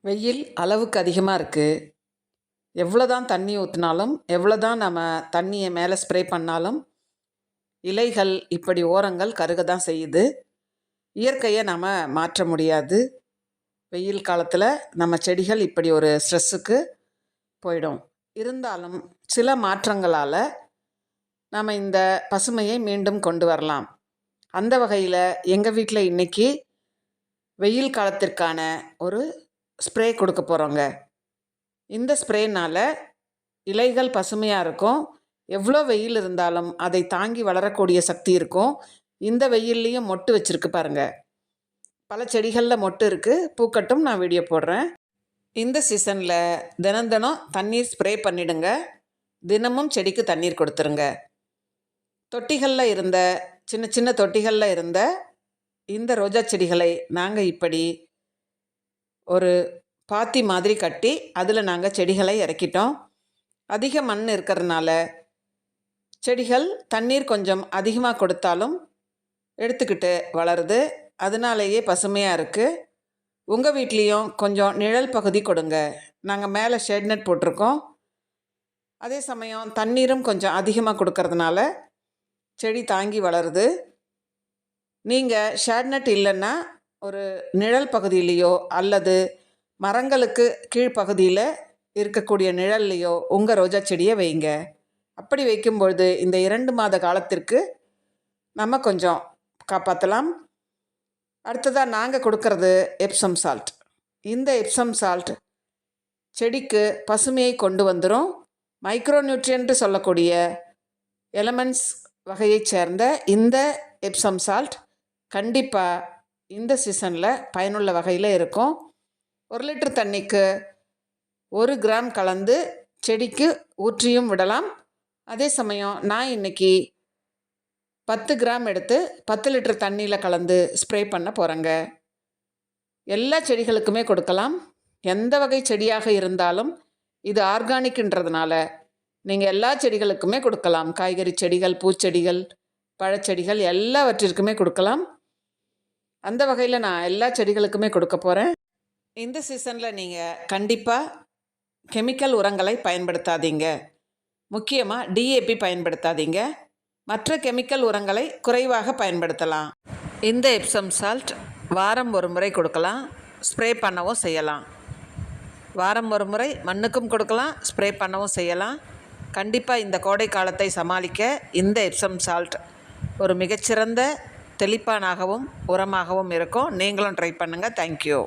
வெயில் அளவுக்கு அதிகமாக இருக்குது. எவ்வளோ தான் தண்ணி ஊற்றினாலும், எவ்வளோ தான் நம்ம தண்ணியை மேலே ஸ்ப்ரே பண்ணாலும், இலைகள் இப்படி ஓரங்கள் கருக தான் செய்யுது. இயற்கையை நாம் மாற்ற முடியாது. வெயில் காலத்தில் நம்ம செடிகள் இப்படி ஒரு ஸ்ட்ரெஸ்ஸுக்கு போயிடும். இருந்தாலும் சில மாற்றங்களால் நாம் இந்த பசுமையை மீண்டும் கொண்டு வரலாம். அந்த வகையில் எங்கள் வீட்டில் இன்றைக்கி வெயில் காலத்திற்கான ஒரு ஸ்ப்ரே கொடுக்க போகிறோங்க. இந்த ஸ்ப்ரேனால் இலைகள் பசுமையாக இருக்கும். எவ்வளோ வெயில் இருந்தாலும் அதை தாங்கி வளரக்கூடிய சக்தி இருக்கும். இந்த வெயில்லையும் மொட்டு வச்சுருக்கு பாருங்கள். பல செடிகளில் மொட்டு இருக்குது. பூக்கட்டும், நான் வீடியோ போடுறேன். இந்த சீசனில் தினம் தண்ணீர் ஸ்ப்ரே பண்ணிடுங்க. தினமும் செடிக்கு தண்ணீர் கொடுத்துருங்க. தொட்டிகளில் இருந்த சின்ன சின்ன தொட்டிகளில் இருந்த இந்த ரோஜா செடிகளை நாங்கள் இப்படி ஒரு பாத்தி மாதிரி கட்டி அதில் நாங்கள் செடிகளை இறக்கிட்டோம். அதிக மண் இருக்கிறதுனால செடிகள் தண்ணீர் கொஞ்சம் அதிகமாக கொடுத்தாலும் எடுத்துக்கிட்டு வளருது. அதனாலேயே பசுமையாக இருக்குது. உங்கள் வீட்லேயும் கொஞ்சம் நிழல் பகுதி கொடுங்க. நாங்கள் மேலே ஷேட் நெட் போட்டிருக்கோம். அதே சமயம் தண்ணீரும் கொஞ்சம் அதிகமாக கொடுக்கறதுனால செடி தாங்கி வளருது. நீங்கள் ஷேட் நெட் இல்லைன்னா ஒரு நிழல் பகுதியிலையோ அல்லது மரங்களுக்கு கீழ்ப்பகுதியில் இருக்கக்கூடிய நிழல்லையோ உங்கள் ரோஜா செடியை வைங்க. அப்படி வைக்கும்பொழுது இந்த 2 மாத காலத்திற்கு நம்ம கொஞ்சம் காப்பாற்றலாம். அடுத்ததாக நாங்கள் கொடுக்கறது எப்சம் சால்ட். இந்த எப்சம் சால்ட் செடிக்கு பசுமையை கொண்டு வந்துடும். மைக்ரோ நியூட்ரியன்ட்டு சொல்லக்கூடிய எலமெண்ட்ஸ் வகையைச் சேர்ந்த இந்த எப்சம் சால்ட் கண்டிப்பாக இந்த சீசனில் பயனுள்ள வகையில் இருக்கும். 1 லிட்டர் தண்ணிக்கு 1 கிராம் கலந்து செடிக்கு ஊற்றியும் விடலாம். அதே சமயம் நான் இன்றைக்கி 10 கிராம் எடுத்து 10 லிட்டர் தண்ணியில் கலந்து ஸ்ப்ரே பண்ண போகிறேங்க. எல்லா செடிகளுக்குமே கொடுக்கலாம். எந்த வகை செடியாக இருந்தாலும் இது ஆர்கானிக்ன்றதுனால நீங்கள் எல்லா செடிகளுக்குமே கொடுக்கலாம். காய்கறி செடிகள், பூச்செடிகள், பழச்செடிகள் எல்லாவற்றிற்குமே கொடுக்கலாம். அந்த வகையில் நான் எல்லா செடிகளுக்குமே கொடுக்க போகிறேன். இந்த சீசனில் நீங்கள் கண்டிப்பாக கெமிக்கல் உரங்களை பயன்படுத்தாதீங்க. முக்கியமாக டிஏபி பயன்படுத்தாதீங்க. மற்ற கெமிக்கல் உரங்களை குறைவாக பயன்படுத்தலாம். இந்த எப்சம் சால்ட் வாரம் ஒரு முறை கொடுக்கலாம். ஸ்ப்ரே பண்ணவும் செய்யலாம். வாரம் ஒரு முறை மண்ணுக்கும் கொடுக்கலாம், ஸ்ப்ரே பண்ணவும் செய்யலாம். கண்டிப்பாக இந்த கோடை காலத்தை சமாளிக்க இந்த எப்சம் சால்ட் ஒரு மிகச்சிறந்த தெளிப்பானாகவும் உரமாகவும் இருக்கும். நீங்களும் ட்ரை பண்ணுங்கள். தேங்க்யூ.